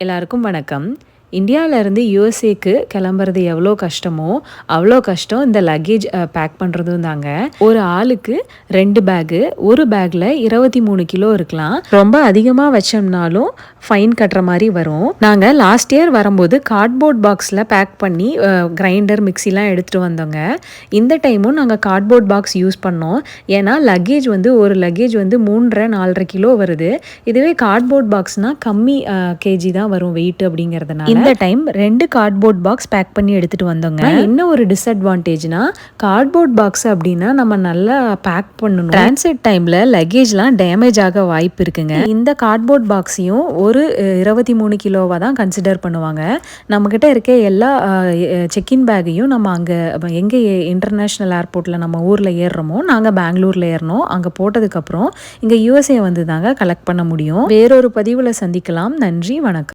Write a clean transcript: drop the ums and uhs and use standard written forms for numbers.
எல்லாருக்கும் வணக்கம். இந்தியாவிலேருந்து யுஎஸ்ஏக்கு கிளம்புறது எவ்வளோ கஷ்டமோ அவ்வளோ கஷ்டம் இந்த லக்கேஜ் பேக் பண்ணுறதும் தாங்க. ஒரு ஆளுக்கு 2 பேகு, ஒரு பேக்கில் 23 கிலோ இருக்கலாம். ரொம்ப அதிகமாக வச்சோம்னாலும் ஃபைன் கட்டுற மாதிரி வரும். நாங்கள் லாஸ்ட் இயர் வரும்போது கார்ட்போர்ட் பாக்ஸில் பேக் பண்ணி கிரைண்டர் மிக்சிலாம் எடுத்துகிட்டு வந்தோங்க. இந்த டைமும் நாங்கள் கார்ட்போர்ட் பாக்ஸ் யூஸ் பண்ணோம். ஏன்னா லக்கேஜ் ஒரு லக்கேஜ் 3.5-4.5 கிலோ வருது. இதுவே கார்ட்போர்ட் பாக்ஸ்னால் கம்மி கேஜி தான் வரும் வெயிட் அப்படிங்கிறதுனால இந்த டைம் 2 கார்ட்போர்ட் பாக்ஸ் பேக் பண்ணி எடுத்துட்டு வந்தோங்க. என்ன ஒரு டிஸ்அட்வான்டேஜ்னா கார்ட்போர்ட் பாக்ஸ் அப்படின்னா நம்ம நல்லா பேக் பண்ணணும். டிரான்சிட் டைம்ல லக்கேஜ்லாம் டேமேஜ் ஆக வாய்ப்பு இருக்குங்க. இந்த கார்ட்போர்ட் பாக்ஸையும் ஒரு 23 கிலோவா தான் கன்சிடர் பண்ணுவாங்க. நம்ம கிட்ட இருக்க எல்லா செக்இன் பேக்கையும் நம்ம அங்கே எங்கே இன்டர்நேஷ்னல் ஏர்போர்ட்டில் நம்ம ஊரில் ஏறுறோமோ, நாங்கள் பெங்களூரில் ஏறினோம். அங்கே போட்டதுக்கப்புறம் இங்கே யுஎஸ்ஏ வந்து தாங்க கலெக்ட் பண்ண முடியும். வேறொரு பதிவில் சந்திக்கலாம். நன்றி, வணக்கம்.